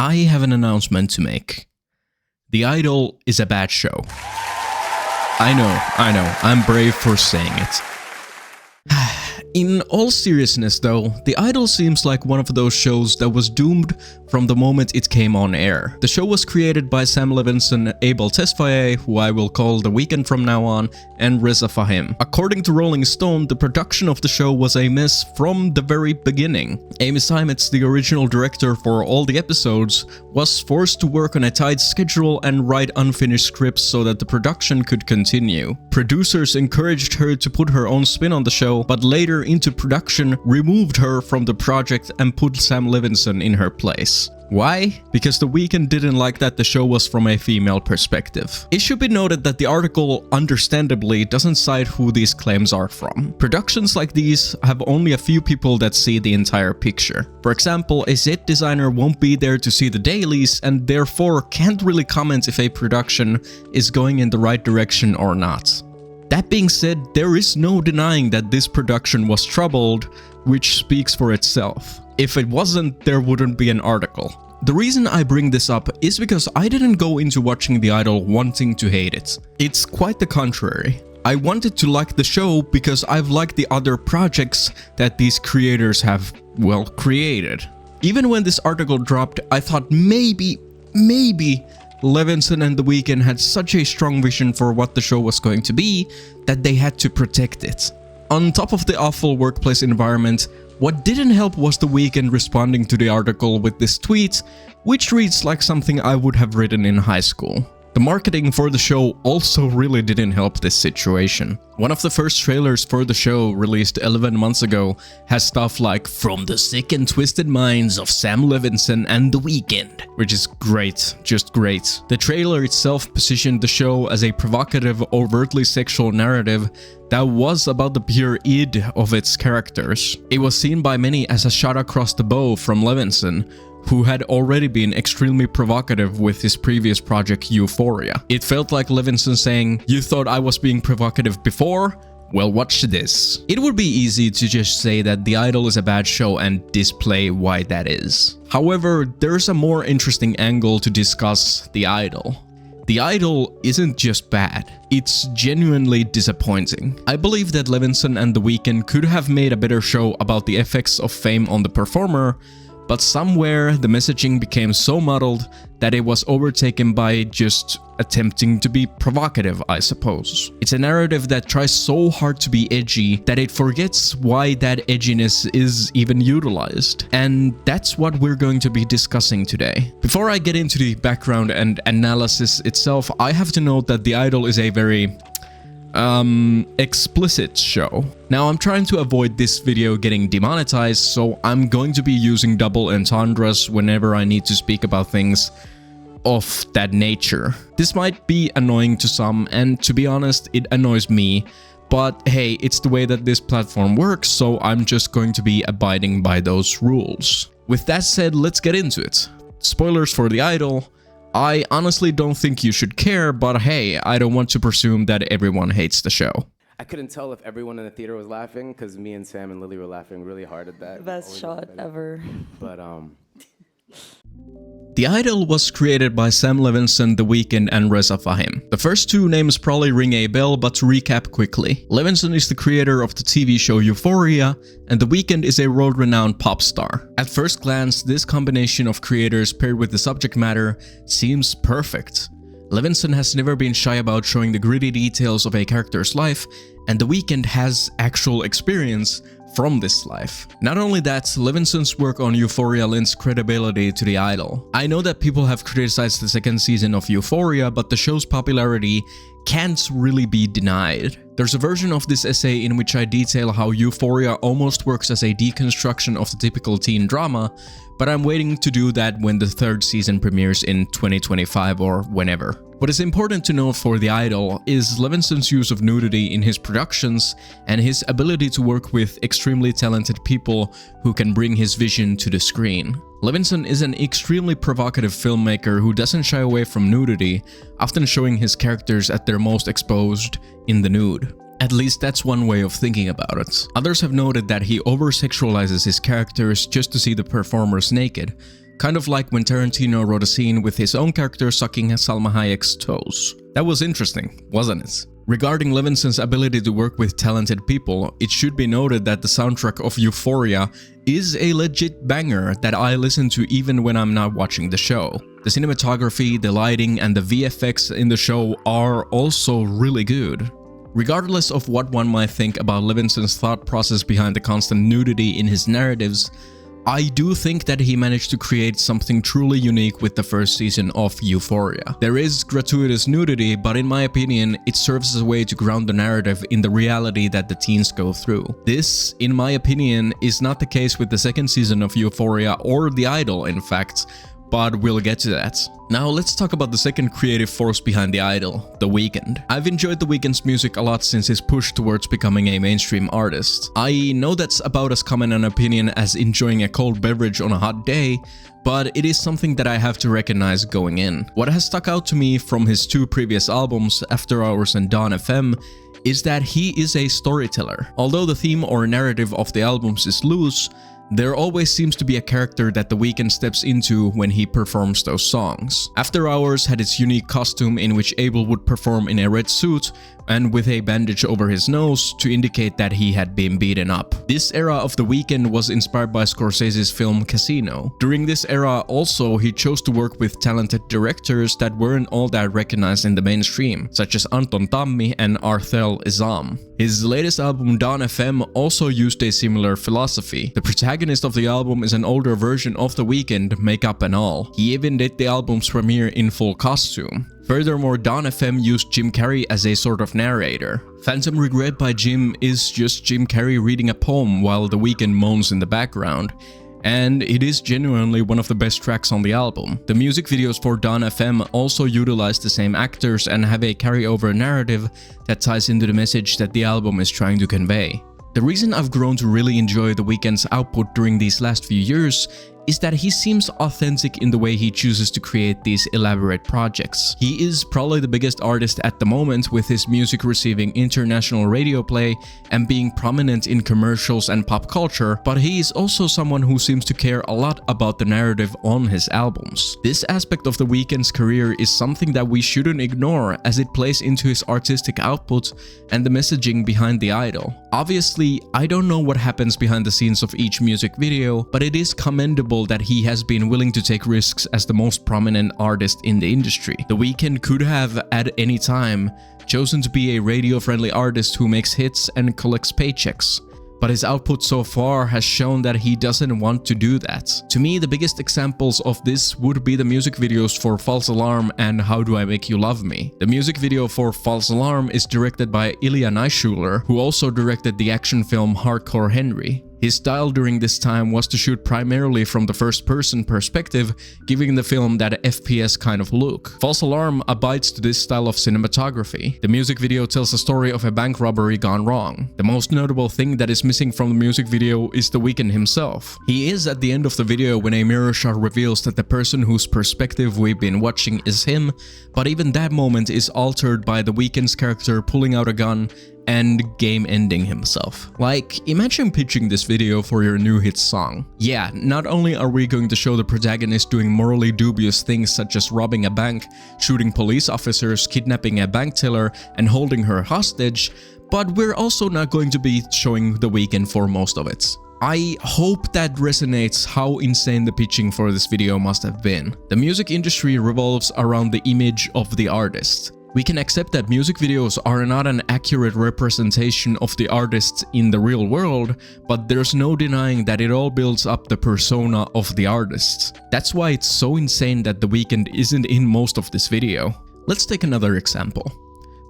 I have an announcement to make. The Idol is a bad show. I know, I'm brave for saying it. In all seriousness though, The Idol seems like one of those shows that was doomed from the moment it came on air. The show was created by Sam Levinson, Amy Tesfaye, who I will call The Weeknd from now on, and Reza Fahim. According to Rolling Stone, the production of the show was a mess from the very beginning. Amy Seimetz, the original director for all the episodes, was forced to work on a tight schedule and write unfinished scripts so that the production could continue. Producers encouraged her to put her own spin on the show, but later into production removed her from the project and put Sam Levinson in her place. Why? Because The Weeknd didn't like that the show was from a female perspective. It should be noted that the article, understandably, doesn't cite who these claims are from. Productions like these have only a few people that see the entire picture. For example, a set designer won't be there to see the dailies and therefore can't really comment if a production is going in the right direction or not. That being said, there is no denying that this production was troubled, which speaks for itself. If it wasn't, there wouldn't be an article. The reason I bring this up is because I didn't go into watching The Idol wanting to hate it. It's quite the contrary. I wanted to like the show because I've liked the other projects that these creators have, well, created. Even when this article dropped, I thought maybe Levinson and The Weeknd had such a strong vision for what the show was going to be that they had to protect it. On top of the awful workplace environment, what didn't help was The Weeknd responding to the article with this tweet, which reads like something I would have written in high school. The marketing for the show also really didn't help this situation. One of the first trailers for the show, released 11 months ago, has stuff like "From the sick and twisted minds of Sam Levinson and The Weeknd," which is great, just great. The trailer itself positioned the show as a provocative, overtly sexual narrative that was about the pure id of its characters. It was seen by many as a shot across the bow from Levinson, who had already been extremely provocative with his previous project Euphoria. It felt like Levinson saying, "You thought I was being provocative before? Well, watch this." It would be easy to just say that The Idol is a bad show and display why that is. However, there's a more interesting angle to discuss The Idol. The Idol isn't just bad, it's genuinely disappointing. I believe that Levinson and The Weeknd could have made a better show about the effects of fame on the performer, but somewhere the messaging became so muddled that it was overtaken by just attempting to be provocative, I suppose. It's a narrative that tries so hard to be edgy that it forgets why that edginess is even utilized. And that's what we're going to be discussing today. Before I get into the background and analysis itself, I have to note that The Idol is a very explicit show. Now, I'm trying to avoid this video getting demonetized, so I'm going to be using double entendres whenever I need to speak about things of that nature. This might be annoying to some, and to be honest, it annoys me, but hey, it's the way that this platform works, so I'm just going to be abiding by those rules. With that said, let's get into it. Spoilers for The Idol. I honestly don't think you should care, but hey, I don't want to presume that everyone hates the show. I couldn't tell if everyone in the theater was laughing because me and Sam and Lily were laughing really hard at that. Best shot ever. But The Idol was created by Sam Levinson, The Weeknd, and Reza Fahim. The first two names probably ring a bell, but to recap quickly. Levinson is the creator of the TV show Euphoria, and The Weeknd is a world-renowned pop star. At first glance, this combination of creators paired with the subject matter seems perfect. Levinson has never been shy about showing the gritty details of a character's life, and The Weeknd has actual experience from this life. Not only that, Levinson's work on Euphoria lends credibility to The Idol. I know that people have criticized the second season of Euphoria, but the show's popularity can't really be denied. There's a version of this essay in which I detail how Euphoria almost works as a deconstruction of the typical teen drama, but I'm waiting to do that when the third season premieres in 2025 or whenever. What is important to note for The Idol is Levinson's use of nudity in his productions and his ability to work with extremely talented people who can bring his vision to the screen. Levinson is an extremely provocative filmmaker who doesn't shy away from nudity, often showing his characters at their most exposed in the nude. At least that's one way of thinking about it. Others have noted that he over-sexualizes his characters just to see the performers naked, kind of like when Tarantino wrote a scene with his own character sucking Salma Hayek's toes. That was interesting, wasn't it? Regarding Levinson's ability to work with talented people, it should be noted that the soundtrack of Euphoria is a legit banger that I listen to even when I'm not watching the show. The cinematography, the lighting, and the VFX in the show are also really good. Regardless of what one might think about Levinson's thought process behind the constant nudity in his narratives, I do think that he managed to create something truly unique with the first season of Euphoria. There is gratuitous nudity, but in my opinion, it serves as a way to ground the narrative in the reality that the teens go through. This, in my opinion, is not the case with the second season of Euphoria or The Idol, in fact, but we'll get to that. Now let's talk about the second creative force behind The Idol, The Weeknd. I've enjoyed The Weeknd's music a lot since his push towards becoming a mainstream artist. I know that's about as common an opinion as enjoying a cold beverage on a hot day, but it is something that I have to recognize going in. What has stuck out to me from his two previous albums, After Hours and Dawn FM, is that he is a storyteller. Although the theme or narrative of the albums is loose, there always seems to be a character that The Weeknd steps into when he performs those songs. After Hours had its unique costume in which Abel would perform in a red suit and with a bandage over his nose to indicate that he had been beaten up. This era of The Weeknd was inspired by Scorsese's film Casino. During this era also, he chose to work with talented directors that weren't all that recognized in the mainstream, such as Anton Tammi and Arthel Isam. His latest album Dawn FM also used a similar philosophy. The protagonist of the album is an older version of The Weeknd, makeup and all. He even did the album's premiere in full costume. Furthermore, Dawn FM used Jim Carrey as a sort of narrator. Phantom Regret by Jim is just Jim Carrey reading a poem while The Weeknd moans in the background, and it is genuinely one of the best tracks on the album. The music videos for Dawn FM also utilize the same actors and have a carryover narrative that ties into the message that the album is trying to convey. The reason I've grown to really enjoy The Weeknd's output during these last few years is that he seems authentic in the way he chooses to create these elaborate projects. He is probably the biggest artist at the moment, with his music receiving international radio play and being prominent in commercials and pop culture, but he is also someone who seems to care a lot about the narrative on his albums. This aspect of The Weeknd's career is something that we shouldn't ignore, as it plays into his artistic output and the messaging behind The Idol. Obviously, I don't know what happens behind the scenes of each music video, but it is commendable that he has been willing to take risks as the most prominent artist in the industry. The Weeknd could have, at any time, chosen to be a radio-friendly artist who makes hits and collects paychecks, but his output so far has shown that he doesn't want to do that. To me, the biggest examples of this would be the music videos for False Alarm and How Do I Make You Love Me. The music video for False Alarm is directed by Ilya Naishuller, who also directed the action film Hardcore Henry. His style during this time was to shoot primarily from the first-person perspective, giving the film that FPS kind of look. False Alarm abides to this style of cinematography. The music video tells the story of a bank robbery gone wrong. The most notable thing that is missing from the music video is The Weeknd himself. He is at the end of the video when a mirror shot reveals that the person whose perspective we've been watching is him, but even that moment is altered by The Weeknd's character pulling out a gun and game-ending himself. Like, imagine pitching this video for your new hit song. Yeah, not only are we going to show the protagonist doing morally dubious things such as robbing a bank, shooting police officers, kidnapping a bank teller, and holding her hostage, but we're also not going to be showing The Weeknd for most of it. I hope that resonates how insane the pitching for this video must have been. The music industry revolves around the image of the artist. We can accept that music videos are not an accurate representation of the artists in the real world, but there's no denying that it all builds up the persona of the artist. That's why it's so insane that The Weeknd isn't in most of this video. Let's take another example.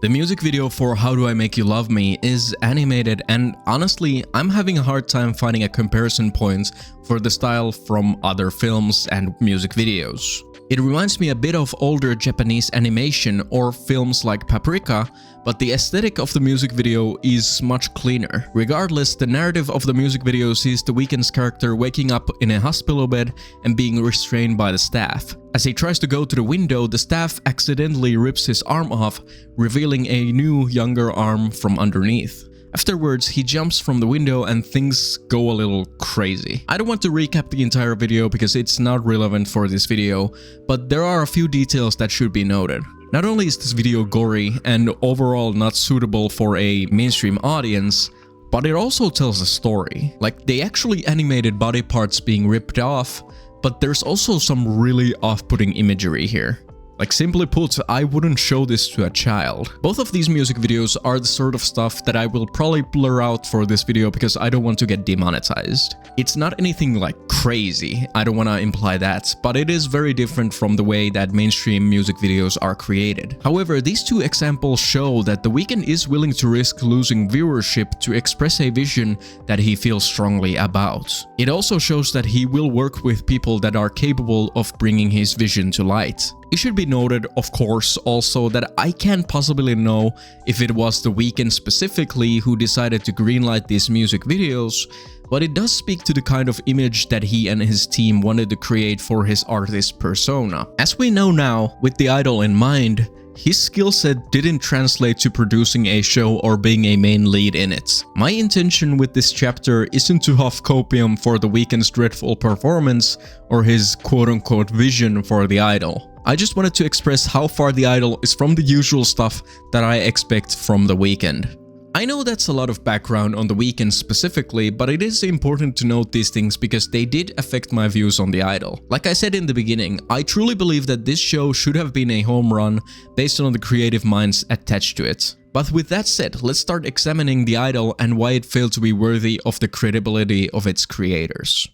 The music video for How Do I Make You Love Me is animated, and honestly, I'm having a hard time finding a comparison point for the style from other films and music videos. It reminds me a bit of older Japanese animation or films like Paprika, but the aesthetic of the music video is much cleaner. Regardless, the narrative of the music video sees The Weeknd's character waking up in a hospital bed and being restrained by the staff. As he tries to go to the window, the staff accidentally rips his arm off, revealing a new, younger arm from underneath. Afterwards, he jumps from the window and things go a little crazy. I don't want to recap the entire video because it's not relevant for this video, but there are a few details that should be noted. Not only is this video gory and overall not suitable for a mainstream audience, but it also tells a story. Like, they actually animated body parts being ripped off, but there's also some really off-putting imagery here. Like, simply put, I wouldn't show this to a child. Both of these music videos are the sort of stuff that I will probably blur out for this video because I don't want to get demonetized. It's not anything like crazy, I don't want to imply that, but it is very different from the way that mainstream music videos are created. However, these two examples show that The Weeknd is willing to risk losing viewership to express a vision that he feels strongly about. It also shows that he will work with people that are capable of bringing his vision to light. It should be noted, of course, also that I can't possibly know if it was The Weeknd specifically who decided to greenlight these music videos, but it does speak to the kind of image that he and his team wanted to create for his artist persona. As we know now, with the idol in mind, his skill set didn't translate to producing a show or being a main lead in it. My intention with this chapter isn't to huff copium for The Weeknd's dreadful performance or his quote-unquote vision for the idol. I just wanted to express how far the idol is from the usual stuff that I expect from The Weeknd. I know that's a lot of background on The Weeknd specifically, but it is important to note these things because they did affect my views on the idol. Like I said in the beginning, I truly believe that this show should have been a home run based on the creative minds attached to it. But with that said, let's start examining the idol and why it failed to be worthy of the credibility of its creators.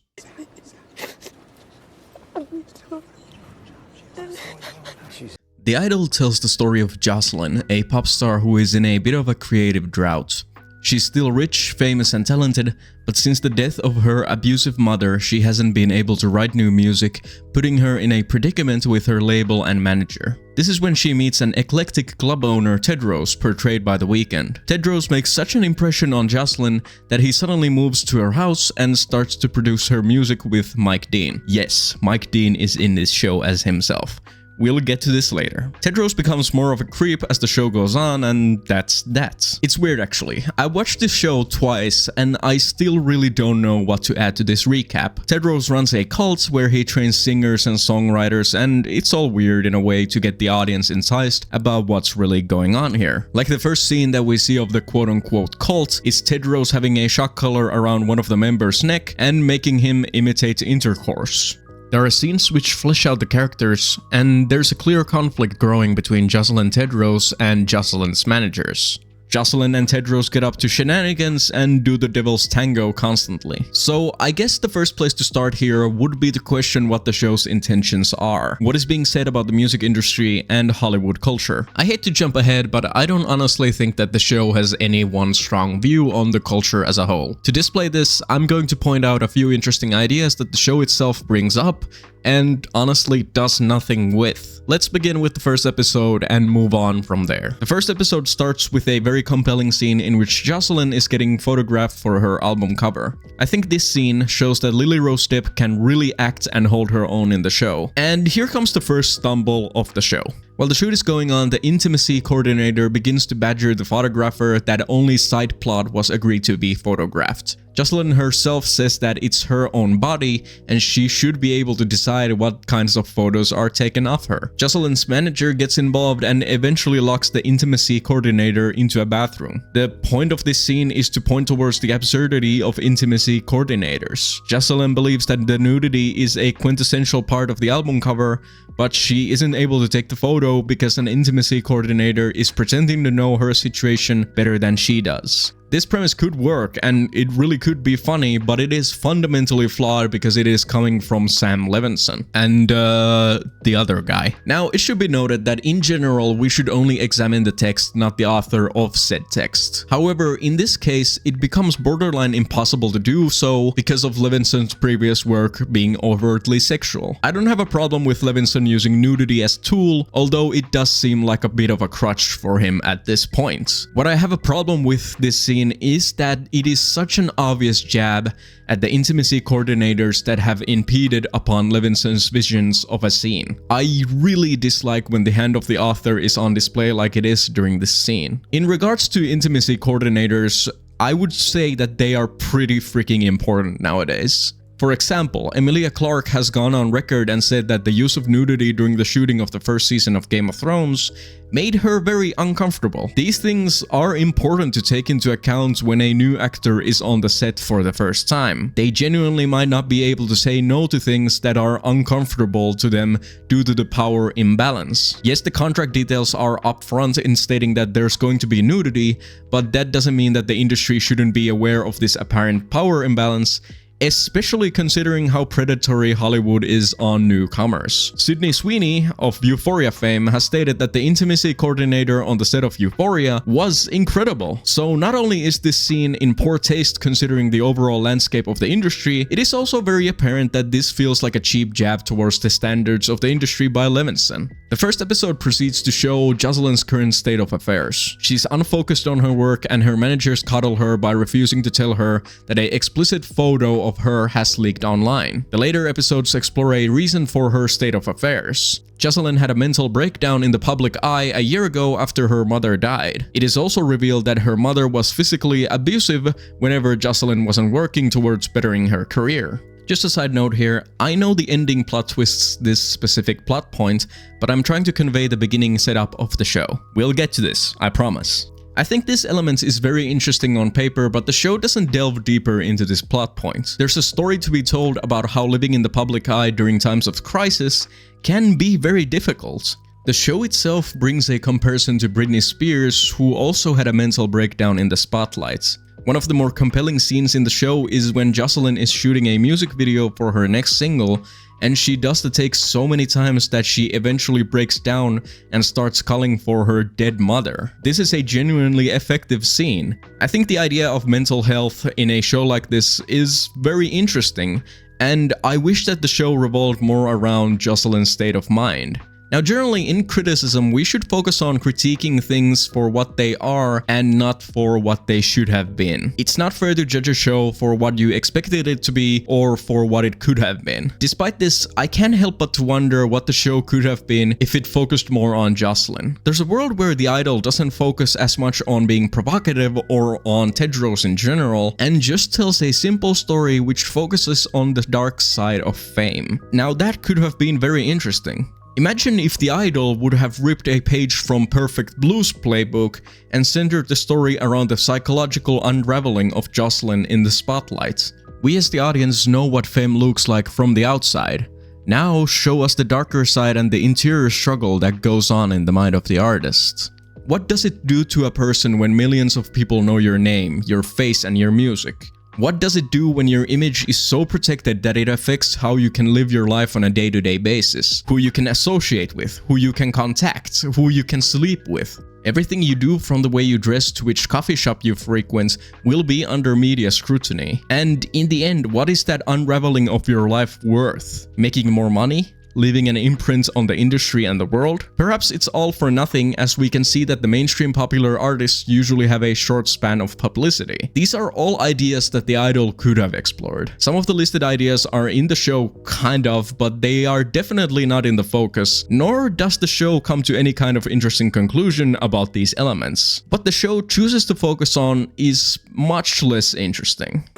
The idol tells the story of Jocelyn, a pop star who is in a bit of a creative drought. She's still rich, famous and talented, but since the death of her abusive mother, she hasn't been able to write new music, putting her in a predicament with her label and manager. This is when she meets an eclectic club owner, Tedros, portrayed by The Weeknd. Tedros makes such an impression on Jocelyn that he suddenly moves to her house and starts to produce her music with Mike Dean. Yes, Mike Dean is in this show as himself. We'll get to this later. Tedros becomes more of a creep as the show goes on, and that's that. It's weird actually. I watched this show twice and I still really don't know what to add to this recap. Tedros runs a cult where he trains singers and songwriters, and it's all weird in a way to get the audience enticed about what's really going on here. Like the first scene that we see of the quote-unquote cult is Tedros having a shock collar around one of the members' neck and making him imitate intercourse. There are scenes which flesh out the characters, and there's a clear conflict growing between Jocelyn Tedros and Jocelyn's managers. Jocelyn and Tedros get up to shenanigans and do the devil's tango constantly. So I guess the first place to start here would be to question what the show's intentions are. What is being said about the music industry and Hollywood culture? I hate to jump ahead, but I don't honestly think that the show has any one strong view on the culture as a whole. To display this, I'm going to point out a few interesting ideas that the show itself brings up and honestly does nothing with. Let's begin with the first episode and move on from there. The first episode starts with a very compelling scene in which Jocelyn is getting photographed for her album cover. I think this scene shows that Lily Rose Depp can really act and hold her own in the show. And here comes the first stumble of the show. While the shoot is going on, the intimacy coordinator begins to badger the photographer that only side plot was agreed to be photographed. Jocelyn herself says that it's her own body and she should be able to decide what kinds of photos are taken of her. Jocelyn's manager gets involved and eventually locks the intimacy coordinator into a bathroom. The point of this scene is to point towards the absurdity of intimacy coordinators. Jocelyn believes that the nudity is a quintessential part of the album cover, but she isn't able to take the photo because an intimacy coordinator is pretending to know her situation better than she does. This premise could work and it really could be funny, but it is fundamentally flawed because it is coming from Sam Levinson and the other guy. Now, it should be noted that in general, we should only examine the text, not the author of said text. However, in this case, it becomes borderline impossible to do so because of Levinson's previous work being overtly sexual. I don't have a problem with Levinson using nudity as tool, although it does seem like a bit of a crutch for him at this point. What I have a problem with this scene is that it is such an obvious jab at the intimacy coordinators that have impeded upon Levinson's visions of a scene. I really dislike when the hand of the author is on display like it is during this scene. In regards to intimacy coordinators, I would say that they are pretty freaking important nowadays. For example, Emilia Clarke has gone on record and said that the use of nudity during the shooting of the first season of Game of Thrones made her very uncomfortable. These things are important to take into account when a new actor is on the set for the first time. They genuinely might not be able to say no to things that are uncomfortable to them due to the power imbalance. Yes, the contract details are upfront in stating that there's going to be nudity, but that doesn't mean that the industry shouldn't be aware of this apparent power imbalance, especially considering how predatory Hollywood is on newcomers. Sydney Sweeney of Euphoria fame has stated that the intimacy coordinator on the set of Euphoria was incredible. So not only is this scene in poor taste considering the overall landscape of the industry, it is also very apparent that this feels like a cheap jab towards the standards of the industry by Levinson. The first episode proceeds to show Jocelyn's current state of affairs. She's unfocused on her work and her managers coddle her by refusing to tell her that an explicit photo of her has leaked online. The later episodes explore a reason for her state of affairs. Jocelyn had a mental breakdown in the public eye a year ago after her mother died. It is also revealed that her mother was physically abusive whenever Jocelyn wasn't working towards bettering her career. Just a side note here, I know the ending plot twists this specific plot point, but I'm trying to convey the beginning setup of the show. We'll get to this, I promise. I think this element is very interesting on paper, but the show doesn't delve deeper into this plot point. There's a story to be told about how living in the public eye during times of crisis can be very difficult. The show itself brings a comparison to Britney Spears, who also had a mental breakdown in the spotlight. One of the more compelling scenes in the show is when Jocelyn is shooting a music video for her next single, and she does the take so many times that she eventually breaks down and starts calling for her dead mother. This is a genuinely effective scene. I think the idea of mental health in a show like this is very interesting, and I wish that the show revolved more around Jocelyn's state of mind. Now, generally in criticism, we should focus on critiquing things for what they are and not for what they should have been. It's not fair to judge a show for what you expected it to be or for what it could have been. Despite this, I can't help but to wonder what the show could have been if it focused more on Jocelyn. There's a world where the idol doesn't focus as much on being provocative or on Tedros in general, and just tells a simple story which focuses on the dark side of fame. Now, that could have been very interesting. Imagine if the idol would have ripped a page from Perfect Blue's playbook and centered the story around the psychological unraveling of Jocelyn in the spotlight. We as the audience know what fame looks like from the outside. Now show us the darker side and the interior struggle that goes on in the mind of the artist. What does it do to a person when millions of people know your name, your face, and your music? What does it do when your image is so protected that it affects how you can live your life on a day-to-day basis? Who you can associate with, who you can contact, who you can sleep with? Everything you do, from the way you dress to which coffee shop you frequent, will be under media scrutiny. And in the end, what is that unraveling of your life worth? Making more money? Leaving an imprint on the industry and the world? Perhaps it's all for nothing, as we can see that the mainstream popular artists usually have a short span of publicity. These are all ideas that the idol could have explored. Some of the listed ideas are in the show, kind of, but they are definitely not in the focus, nor does the show come to any kind of interesting conclusion about these elements. What the show chooses to focus on is much less interesting.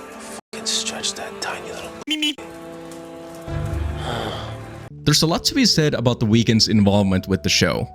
Stretch that tiny little There's a lot to be said about The Weeknd's involvement with the show.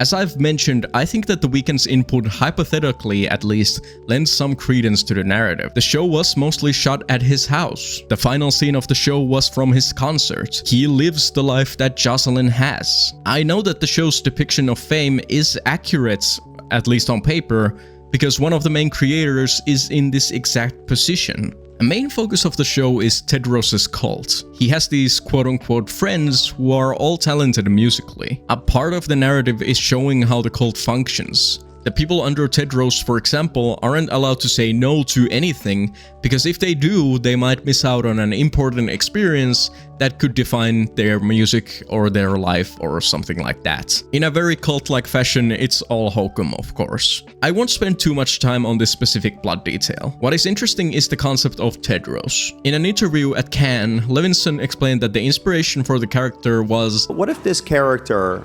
As I've mentioned, I think that The Weeknd's input, hypothetically at least, lends some credence to the narrative. The show was mostly shot at his house. The final scene of the show was from his concert. He lives the life that Jocelyn has. I know that the show's depiction of fame is accurate, at least on paper, because one of the main creators is in this exact position. A main focus of the show is Tedros' cult. He has these quote-unquote friends who are all talented musically. A part of the narrative is showing how the cult functions. The people under Tedros, for example, aren't allowed to say no to anything, because if they do, they might miss out on an important experience that could define their music or their life or something like that. In a very cult-like fashion, it's all hokum, of course. I won't spend too much time on this specific plot detail. What is interesting is the concept of Tedros. In an interview at Cannes, Levinson explained that the inspiration for the character was, what if this character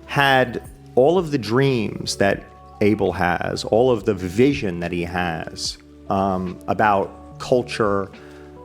had all of the dreams that Abel has, all of the vision that he has, about culture,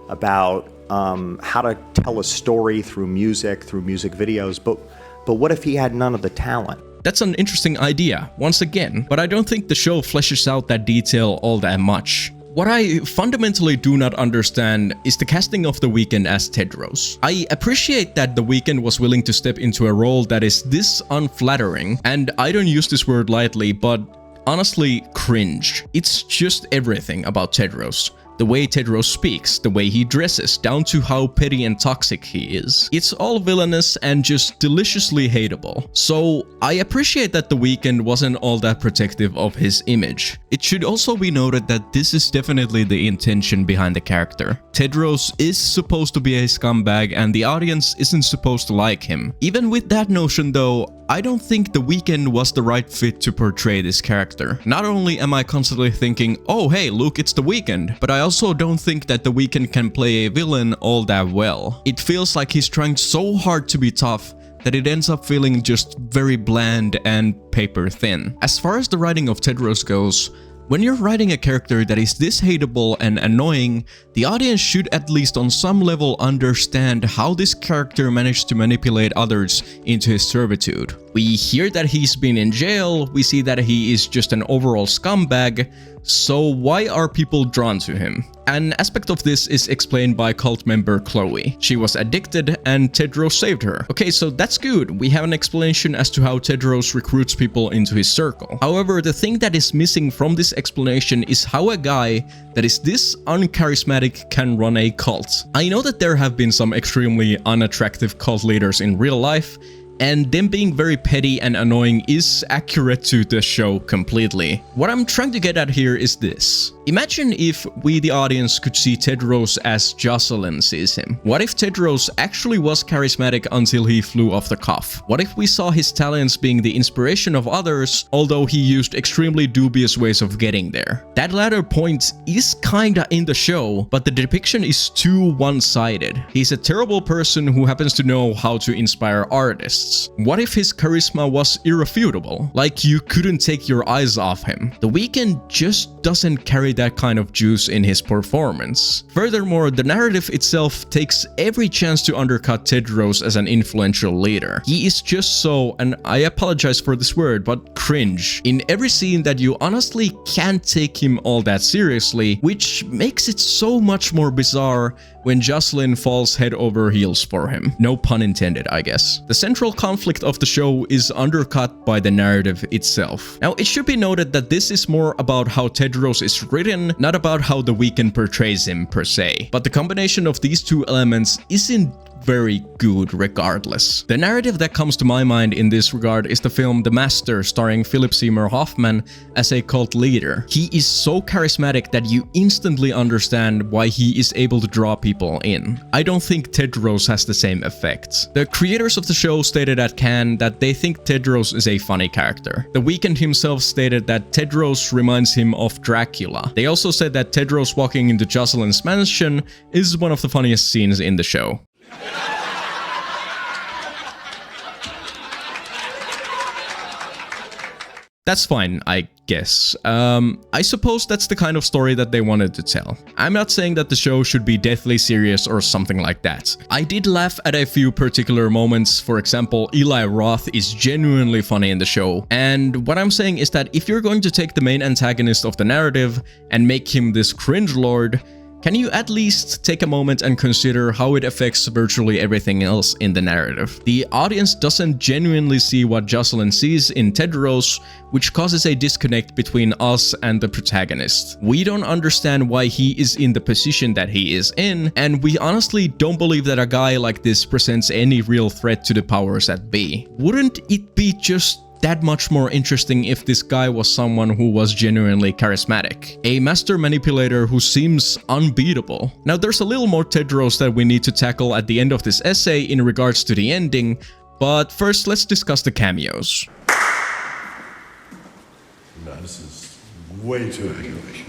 about how to tell a story through music videos, but what if he had none of the talent? That's an interesting idea, once again, but I don't think the show fleshes out that detail all that much. What I fundamentally do not understand is the casting of The Weeknd as Tedros. I appreciate that The Weeknd was willing to step into a role that is this unflattering, and I don't use this word lightly, but honestly, cringe. It's just everything about Tedros. The way Tedros speaks, the way he dresses, down to how petty and toxic he is. It's all villainous and just deliciously hateable. So I appreciate that The Weeknd wasn't all that protective of his image. It should also be noted that this is definitely the intention behind the character. Tedros is supposed to be a scumbag and the audience isn't supposed to like him. Even with that notion though, I don't think The Weeknd was the right fit to portray this character. Not only am I constantly thinking, oh hey, look, it's The Weeknd, but I also don't think that The Weeknd can play a villain all that well. It feels like he's trying so hard to be tough that it ends up feeling just very bland and paper thin. As far as the writing of Tedros goes, when you're writing a character that is this hateable and annoying, the audience should at least on some level understand how this character managed to manipulate others into his servitude. We hear that he's been in jail, we see that he is just an overall scumbag, so why are people drawn to him? An aspect of this is explained by cult member Chloe. She was addicted and Tedros saved her. Okay, so that's good. We have an explanation as to how Tedros recruits people into his circle. However, the thing that is missing from this explanation is how a guy that is this uncharismatic can run a cult. I know that there have been some extremely unattractive cult leaders in real life, and them being very petty and annoying is accurate to the show completely. What I'm trying to get at here is this. Imagine if we, the audience, could see Tedros as Jocelyn sees him. What if Tedros actually was charismatic until he flew off the cuff? What if we saw his talents being the inspiration of others, although he used extremely dubious ways of getting there? That latter point is kinda in the show, but the depiction is too one-sided. He's a terrible person who happens to know how to inspire artists. What if his charisma was irrefutable? Like you couldn't take your eyes off him. The Weeknd just doesn't carry that kind of juice in his performance. Furthermore, the narrative itself takes every chance to undercut Tedros as an influential leader. He is just so, and I apologize for this word, but cringe. In every scene that you honestly can't take him all that seriously, which makes it so much more bizarre when Jocelyn falls head over heels for him. No pun intended, I guess. The central conflict of the show is undercut by the narrative itself. Now, it should be noted that this is more about how Tedros is written, not about how The Weeknd portrays him per se. But the combination of these two elements isn't very good regardless. The narrative that comes to my mind in this regard is the film The Master, starring Philip Seymour Hoffman as a cult leader. He is so charismatic that you instantly understand why he is able to draw people in. I don't think Tedros has the same effect. The creators of the show stated at Cannes that they think Tedros is a funny character. The Weeknd himself stated that Tedros reminds him of Dracula. They also said that Tedros walking into Jocelyn's mansion is one of the funniest scenes in the show. That's fine, I guess. I suppose that's the kind of story that they wanted to tell. I'm not saying that the show should be deathly serious or something like that. I did laugh at a few particular moments. For example, Eli Roth is genuinely funny in the show. And what I'm saying is that if you're going to take the main antagonist of the narrative and make him this cringe lord, can you at least take a moment and consider how it affects virtually everything else in the narrative? The audience doesn't genuinely see what Jocelyn sees in Tedros, which causes a disconnect between us and the protagonist. We don't understand why he is in the position that he is in, and we honestly don't believe that a guy like this presents any real threat to the powers that be. Wouldn't it be just that much more interesting if this guy was someone who was genuinely charismatic? A master manipulator who seems unbeatable. Now, there's a little more Tedros that we need to tackle at the end of this essay in regards to the ending, but first let's discuss the cameos. No, this is way too accurate.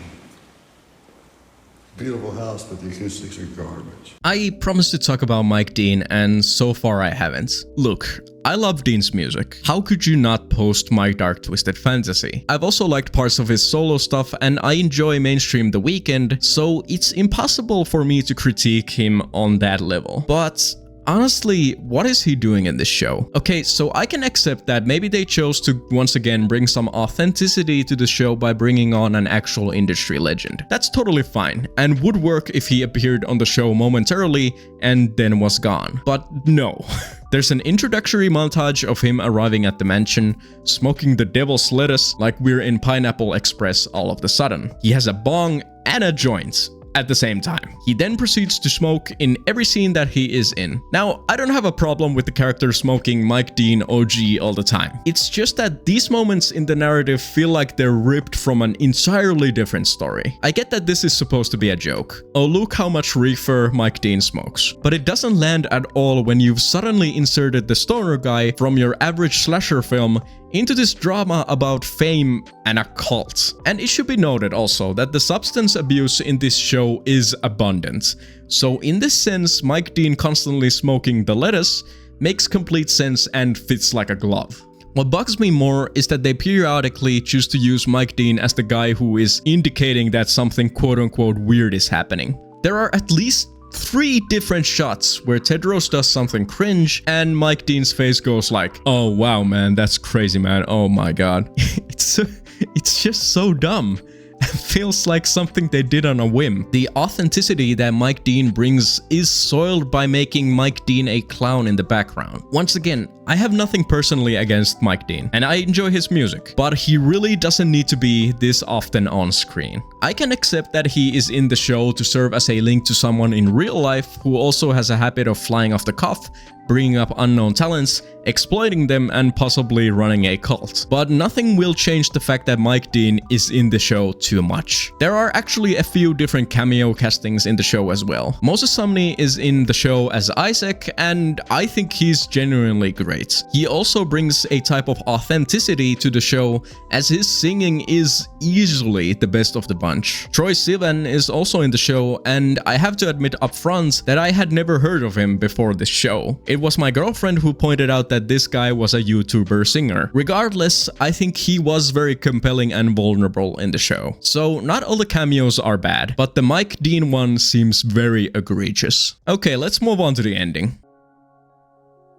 Beautiful house, but the acoustics are garbage. I promised to talk about Mike Dean, and so far I haven't. Look, I love Dean's music. How could you not post My Dark Twisted Fantasy? I've also liked parts of his solo stuff, and I enjoy mainstream The Weeknd, so it's impossible for me to critique him on that level. But honestly, what is he doing in this show? Okay, so I can accept that maybe they chose to once again bring some authenticity to the show by bringing on an actual industry legend. That's totally fine, and would work if he appeared on the show momentarily and then was gone. But no. There's an introductory montage of him arriving at the mansion, smoking the devil's lettuce like we're in Pineapple Express all of a sudden. He has a bong and a joint at the same time. He then proceeds to smoke in every scene that he is in. Now, I don't have a problem with the character smoking Mike Dean OG all the time. It's just that these moments in the narrative feel like they're ripped from an entirely different story. I get that this is supposed to be a joke. Oh, look how much reefer Mike Dean smokes. But it doesn't land at all when you've suddenly inserted the stoner guy from your average slasher film into this drama about fame and a cult. And it should be noted also that the substance abuse in this show is abundant. So in this sense, Mike Dean constantly smoking the lettuce makes complete sense and fits like a glove. What bugs me more is that they periodically choose to use Mike Dean as the guy who is indicating that something quote-unquote weird is happening. There are at least 3 different shots where Tedros does something cringe and Mike Dean's face goes like, oh wow man, that's crazy man, oh my god. It's just so dumb. It feels like something they did on a whim. The authenticity that Mike Dean brings is soiled by making Mike Dean a clown in the background. Once again, I have nothing personally against Mike Dean, and I enjoy his music, but he really doesn't need to be this often on screen. I can accept that he is in the show to serve as a link to someone in real life who also has a habit of flying off the cuff, bringing up unknown talents, exploiting them, and possibly running a cult. But nothing will change the fact that Mike Dean is in the show too much. There are actually a few different cameo castings in the show as well. Moses Sumney is in the show as Isaac, and I think he's genuinely great. He also brings a type of authenticity to the show, as his singing is easily the best of the bunch. Troye Sivan is also in the show, and I have to admit up front that I had never heard of him before this show. It was my girlfriend who pointed out that this guy was a YouTuber singer. Regardless, I think he was very compelling and vulnerable in the show. So not all the cameos are bad, but the Mike Dean one seems very egregious. Okay, let's move on to the ending.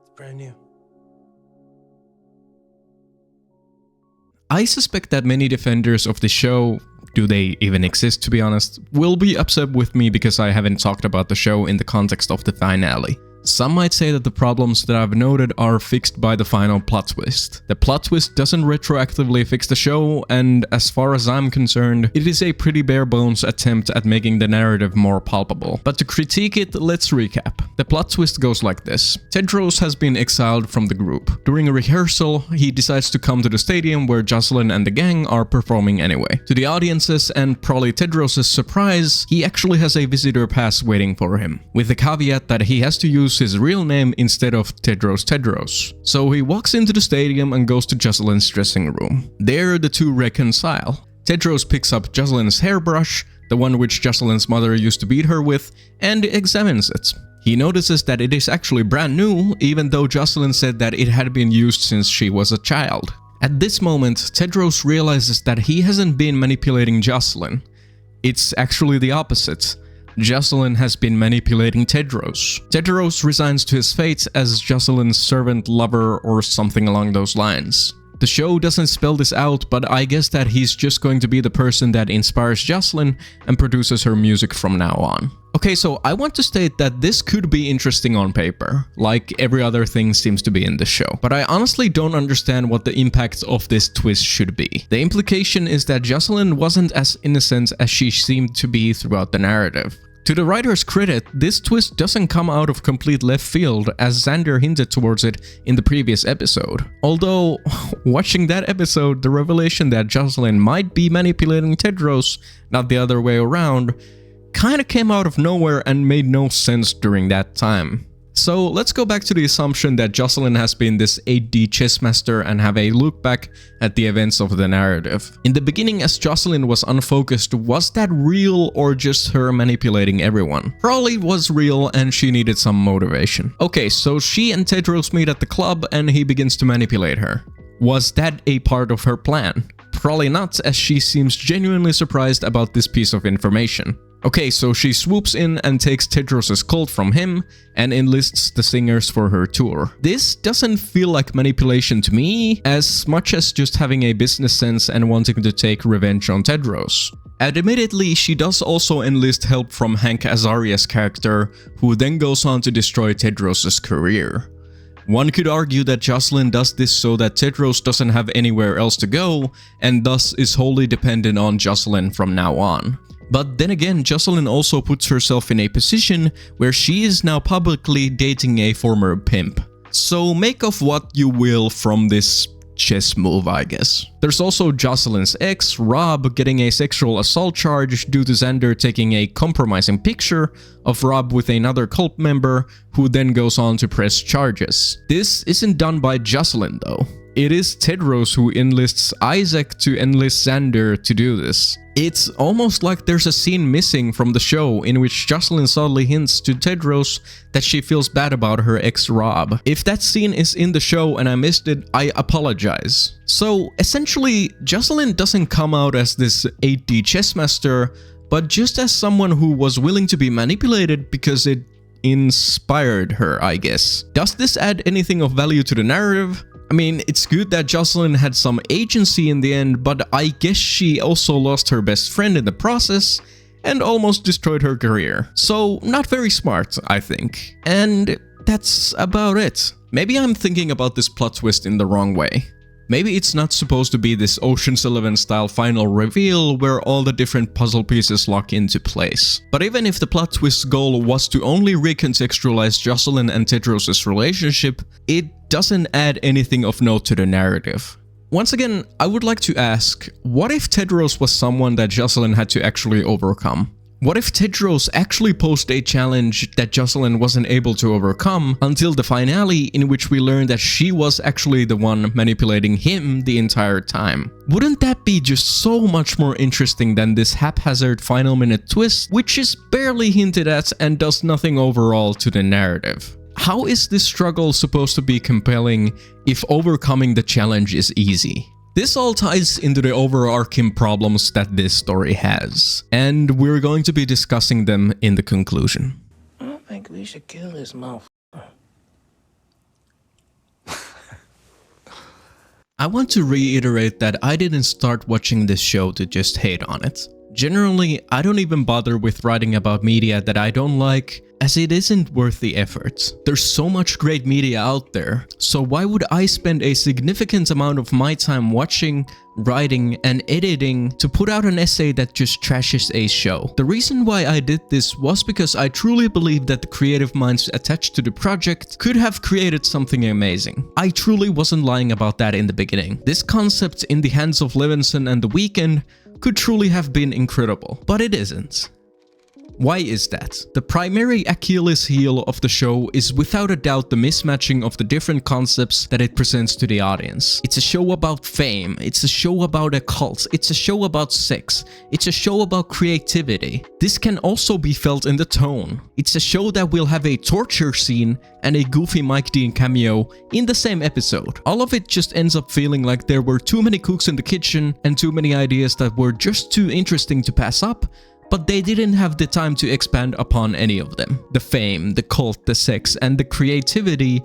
It's brand new. I suspect that many defenders of the show, do they even exist to be honest, will be upset with me because I haven't talked about the show in the context of the finale. Some might say that the problems that I've noted are fixed by the final plot twist. The plot twist doesn't retroactively fix the show, and as far as I'm concerned, it is a pretty bare bones attempt at making the narrative more palpable. But to critique it, let's recap. The plot twist goes like this. Tedros has been exiled from the group. During a rehearsal, he decides to come to the stadium where Jocelyn and the gang are performing anyway. To the audience's and probably Tedros' surprise, he actually has a visitor pass waiting for him, with the caveat that he has to use his real name instead of Tedros. So he walks into the stadium and goes to Jocelyn's dressing room. There the two reconcile. Tedros picks up Jocelyn's hairbrush, the one which Jocelyn's mother used to beat her with, and examines it. He notices that it is actually brand new, even though Jocelyn said that it had been used since she was a child. At this moment, Tedros realizes that he hasn't been manipulating Jocelyn. It's actually the opposite. Jocelyn has been manipulating Tedros. Tedros resigns to his fate as Jocelyn's servant, lover, or something along those lines. The show doesn't spell this out, but I guess that he's just going to be the person that inspires Jocelyn and produces her music from now on. Okay, so I want to state that this could be interesting on paper, like every other thing seems to be in the show, but I honestly don't understand what the impact of this twist should be. The implication is that Jocelyn wasn't as innocent as she seemed to be throughout the narrative. To the writer's credit, this twist doesn't come out of complete left field, as Xander hinted towards it in the previous episode. Although, watching that episode, the revelation that Jocelyn might be manipulating Tedros, not the other way around, kinda came out of nowhere and made no sense during that time. So let's go back to the assumption that Jocelyn has been this 8D chess master and have a look back at the events of the narrative. In the beginning, as Jocelyn was unfocused, was that real or just her manipulating everyone? Probably was real and she needed some motivation. Okay, so she and Tedros meet at the club and he begins to manipulate her. Was that a part of her plan? Probably not, as she seems genuinely surprised about this piece of information. Okay, so she swoops in and takes Tedros' cult from him and enlists the singers for her tour. This doesn't feel like manipulation to me, as much as just having a business sense and wanting to take revenge on Tedros. Admittedly, she does also enlist help from Hank Azaria's character, who then goes on to destroy Tedros' career. One could argue that Jocelyn does this so that Tedros doesn't have anywhere else to go, and thus is wholly dependent on Jocelyn from now on. But then again, Jocelyn also puts herself in a position where she is now publicly dating a former pimp. So make of what you will from this chess move, I guess. There's also Jocelyn's ex, Rob, getting a sexual assault charge due to Xander taking a compromising picture of Rob with another cult member, who then goes on to press charges. This isn't done by Jocelyn though. It is Tedros who enlists Isaac to enlist Xander to do this. It's almost like there's a scene missing from the show in which Jocelyn subtly hints to Tedros that she feels bad about her ex Rob. If that scene is in the show and I missed it, I apologize. So essentially, Jocelyn doesn't come out as this 8D chess master, but just as someone who was willing to be manipulated because it inspired her, I guess. Does this add anything of value to the narrative? I mean, it's good that Jocelyn had some agency in the end, but I guess she also lost her best friend in the process and almost destroyed her career. So, not very smart, I think. And that's about it. Maybe I'm thinking about this plot twist in the wrong way. Maybe it's not supposed to be this Ocean's 11 style final reveal where all the different puzzle pieces lock into place. But even if the plot twist's goal was to only recontextualize Jocelyn and Tedros' relationship, it doesn't add anything of note to the narrative. Once again, I would like to ask, what if Tedros was someone that Jocelyn had to actually overcome? What if Tedros actually posed a challenge that Jocelyn wasn't able to overcome until the finale, in which we learned that she was actually the one manipulating him the entire time? Wouldn't that be just so much more interesting than this haphazard final minute twist, which is barely hinted at and does nothing overall to the narrative? How is this struggle supposed to be compelling if overcoming the challenge is easy? This all ties into the overarching problems that this story has, and we're going to be discussing them in the conclusion. I don't think we should kill this motherfucker. I want to reiterate that I didn't start watching this show to just hate on it. Generally, I don't even bother with writing about media that I don't like, as it isn't worth the effort. There's so much great media out there, so why would I spend a significant amount of my time watching, writing, and editing to put out an essay that just trashes a show? The reason why I did this was because I truly believe that the creative minds attached to the project could have created something amazing. I truly wasn't lying about that in the beginning. This concept in the hands of Levinson and The Weeknd could truly have been incredible, but it isn't. Why is that? The primary Achilles heel of the show is without a doubt the mismatching of the different concepts that it presents to the audience. It's a show about fame, it's a show about a cult, it's a show about sex, it's a show about creativity. This can also be felt in the tone. It's a show that will have a torture scene and a goofy Mike Dean cameo in the same episode. All of it just ends up feeling like there were too many cooks in the kitchen and too many ideas that were just too interesting to pass up, but they didn't have the time to expand upon any of them. The fame, the cult, the sex, and the creativity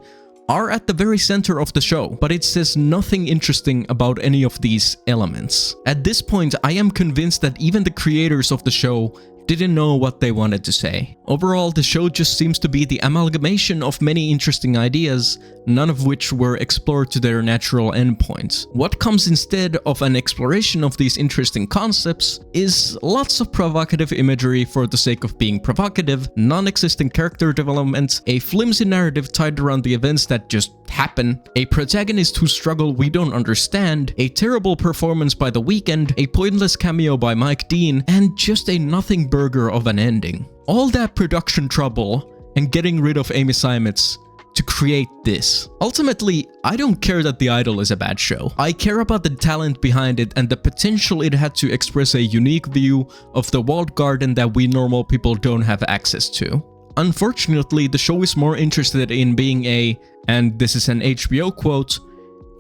are at the very center of the show, but it says nothing interesting about any of these elements. At this point, I am convinced that even the creators of the show didn't know what they wanted to say. Overall, the show just seems to be the amalgamation of many interesting ideas, none of which were explored to their natural endpoint. What comes instead of an exploration of these interesting concepts is lots of provocative imagery for the sake of being provocative, non-existent character development, a flimsy narrative tied around the events that just happen, a protagonist whose struggle we don't understand, a terrible performance by The Weeknd, a pointless cameo by Mike Dean, and just a nothing burger of an ending. All that production trouble and getting rid of Amy Seimetz to create this. Ultimately, I don't care that The Idol is a bad show. I care about the talent behind it and the potential it had to express a unique view of the walled garden that we normal people don't have access to. Unfortunately, the show is more interested in being a, and this is an HBO quote,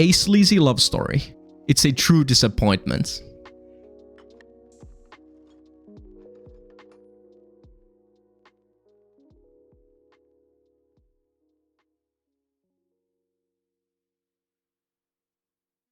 a sleazy love story. It's a true disappointment.